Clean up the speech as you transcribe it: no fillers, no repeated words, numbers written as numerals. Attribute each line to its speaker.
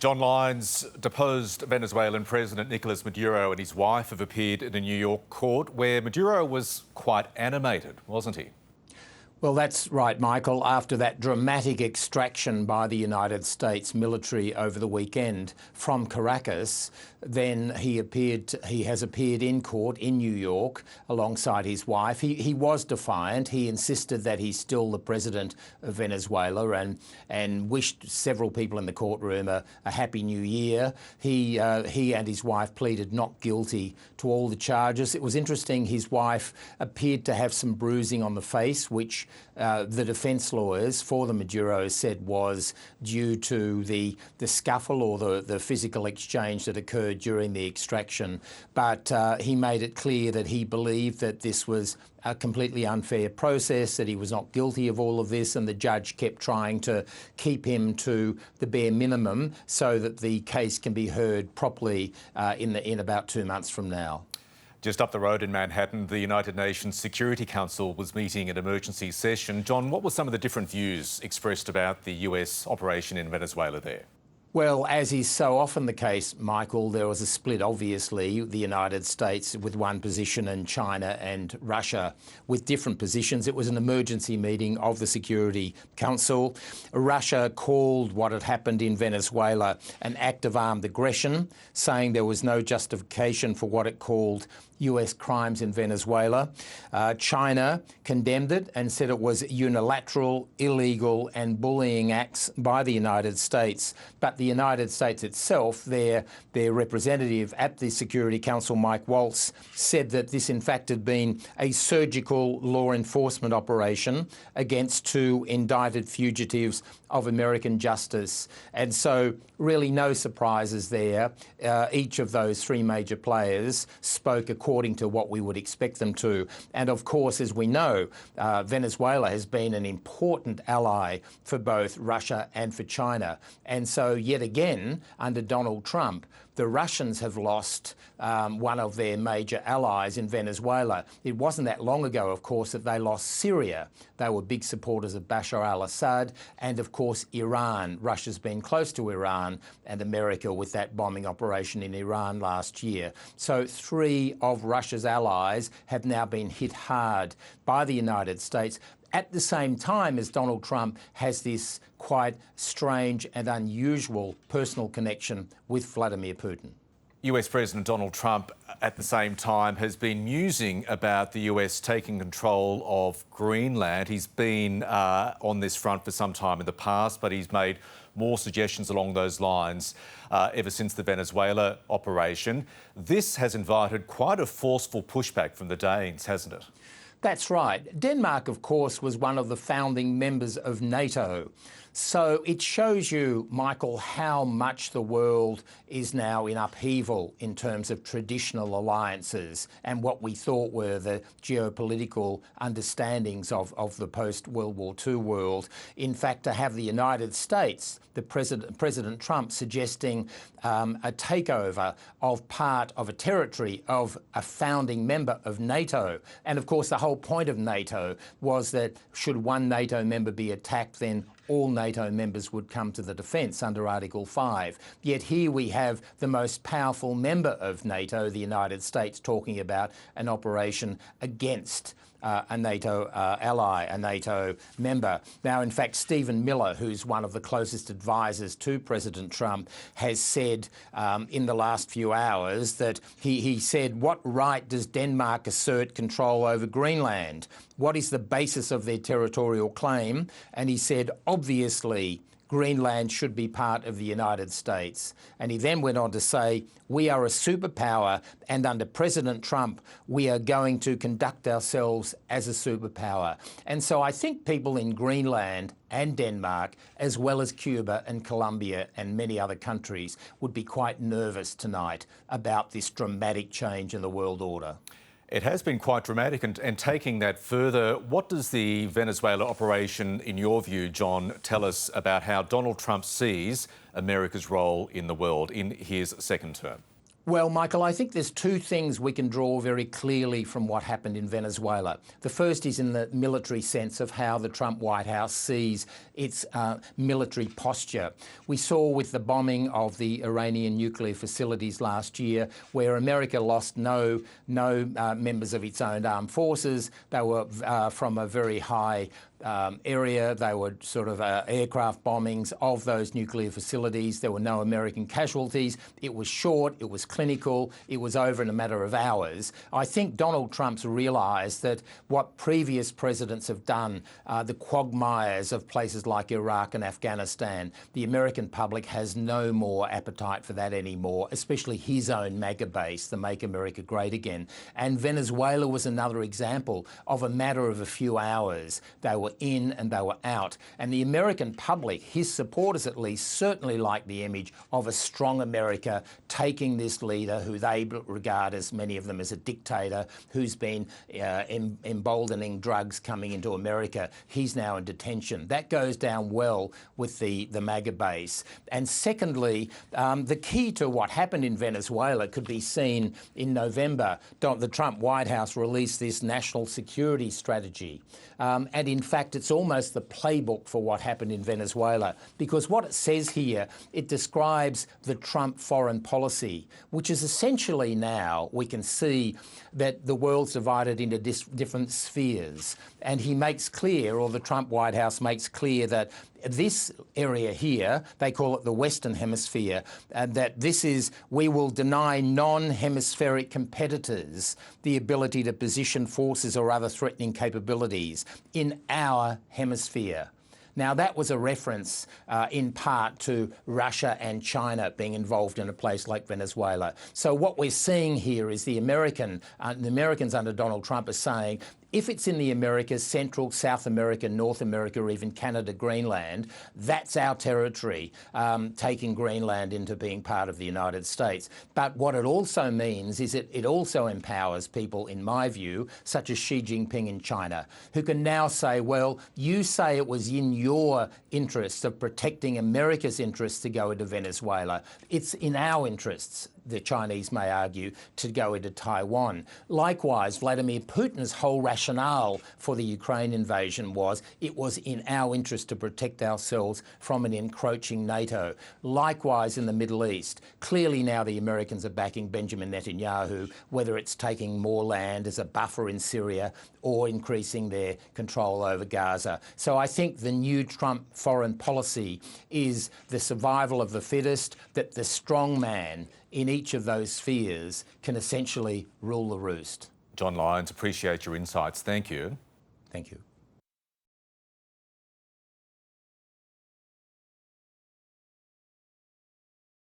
Speaker 1: John Lyons, deposed Venezuelan President Nicolas Maduro and his wife have appeared in a New York court where Maduro was quite animated, wasn't he?
Speaker 2: Well, that's right, Michael. After that dramatic extraction by the United States military over the weekend from Caracas, then he has appeared in court in New York alongside his wife. He was defiant. He insisted that he's still the president of Venezuela and wished several people in the courtroom a happy new year. He and his wife pleaded not guilty to all the charges. It was interesting, his wife appeared to have some bruising on the face, which the defence lawyers for the Maduro said was due to the scuffle or the physical exchange that occurred during the extraction. But he made it clear that he believed that this was a completely unfair process, that he was not guilty of all of this, and the judge kept trying to keep him to the bare minimum so that the case can be heard properly in about 2 months from now.
Speaker 1: Just up the road in Manhattan, the United Nations Security Council was meeting an emergency session. John, what were some of the different views expressed about the US operation in Venezuela there?
Speaker 2: Well, as is so often the case, Michael, there was a split, obviously, the United States with one position and China and Russia with different positions. It was an emergency meeting of the Security Council. Russia called what had happened in Venezuela an act of armed aggression, saying there was no justification for what it called US crimes in Venezuela. China condemned it and said it was unilateral, illegal and bullying acts by the United States. But the United States itself, their representative at the Security Council, Mike Waltz, said that this in fact had been a surgical law enforcement operation against two indicted fugitives of American justice. And so really no surprises there. Each of those three major players spoke according to what we would expect them to. And of course, as we know, Venezuela has been an important ally for both Russia and for China. And so yet again, under Donald Trump, the Russians have lost one of their major allies in Venezuela. It wasn't that long ago, of course, that they lost Syria. They were big supporters of Bashar al-Assad and, of course, Iran. Russia's been close to Iran and America with that bombing operation in Iran last year. So three of Russia's allies have now been hit hard by the United States, at the same time as Donald Trump has this quite strange and unusual personal connection with Vladimir Putin.
Speaker 1: US President Donald Trump, at the same time, has been musing about the US taking control of Greenland. He's been on this front for some time in the past, but he's made more suggestions along those lines ever since the Venezuela operation. This has invited quite a forceful pushback from the Danes, hasn't it?
Speaker 2: That's right. Denmark, of course, was one of the founding members of NATO. So it shows you, Michael, how much the world is now in upheaval in terms of traditional alliances and what we thought were the geopolitical understandings of the post-World War II world. In fact, to have the United States, President Trump suggesting a takeover of part of a territory of a founding member of NATO. And of course, the whole point of NATO was that should one NATO member be attacked, then all NATO members would come to the defence under Article 5. Yet here we have the most powerful member of NATO, the United States, talking about an operation against a NATO ally, a NATO member. Now, in fact, Stephen Miller, who's one of the closest advisors to President Trump, has said in the last few hours that he said, what right does Denmark assert control over Greenland? What is the basis of their territorial claim? And he said, obviously, Greenland should be part of the United States. And he then went on to say, we are a superpower, and under President Trump, we are going to conduct ourselves as a superpower. And so I think people in Greenland and Denmark, as well as Cuba and Colombia and many other countries, would be quite nervous tonight about this dramatic change in the world order.
Speaker 1: It has been quite dramatic, and taking that further, what does the Venezuela operation, in your view, John, tell us about how Donald Trump sees America's role in the world in his second term?
Speaker 2: Well, Michael, I think there's two things we can draw very clearly from what happened in Venezuela. The first is in the military sense of how the Trump White House sees its military posture. We saw with the bombing of the Iranian nuclear facilities last year, where America lost no members of its own armed forces. They were from a very high area. They were sort of aircraft bombings of those nuclear facilities. There were no American casualties. It was short, it was clinical, it was over in a matter of hours. I think Donald Trump's realised that what previous presidents have done, the quagmires of places like Iraq and Afghanistan, the American public has no more appetite for that anymore, especially his own MAGA base, the Make America Great Again. And Venezuela was another example of a matter of a few hours. They were in and they were out. And the American public, his supporters at least, certainly like the image of a strong America taking this leader who they regard as, many of them, as a dictator, who's been emboldening drugs coming into America. He's now in detention. That goes down well with the MAGA base. And secondly, the key to what happened in Venezuela could be seen in November. The Trump White House released this national security strategy. And in fact, it's almost the playbook for what happened in Venezuela, because what it says here, it describes the Trump foreign policy, which is essentially now, we can see that the world's divided into different spheres. And he makes clear, or the Trump White House makes clear, that this area here, they call it the Western Hemisphere, that this is, we will deny non-hemispheric competitors the ability to position forces or other threatening capabilities in our hemisphere. Now, that was a reference in part to Russia and China being involved in a place like Venezuela. So what we're seeing here is the Americans under Donald Trump are saying, if it's in the Americas, Central, South America, North America, or even Canada, Greenland, that's our territory, taking Greenland into being part of the United States. But what it also means is it also empowers people, in my view, such as Xi Jinping in China, who can now say, well, you say it was in your interests of protecting America's interests to go into Venezuela. It's in our interests, the Chinese may argue, to go into Taiwan. Likewise, Vladimir Putin's whole rationale for the Ukraine invasion was it was in our interest to protect ourselves from an encroaching NATO. Likewise in the Middle East. Clearly now the Americans are backing Benjamin Netanyahu, whether it's taking more land as a buffer in Syria or increasing their control over Gaza. So I think the new Trump foreign policy is the survival of the fittest, that the strong man in each of those spheres can essentially rule the roost.
Speaker 1: John Lyons, appreciate your insights. Thank you.
Speaker 2: Thank you.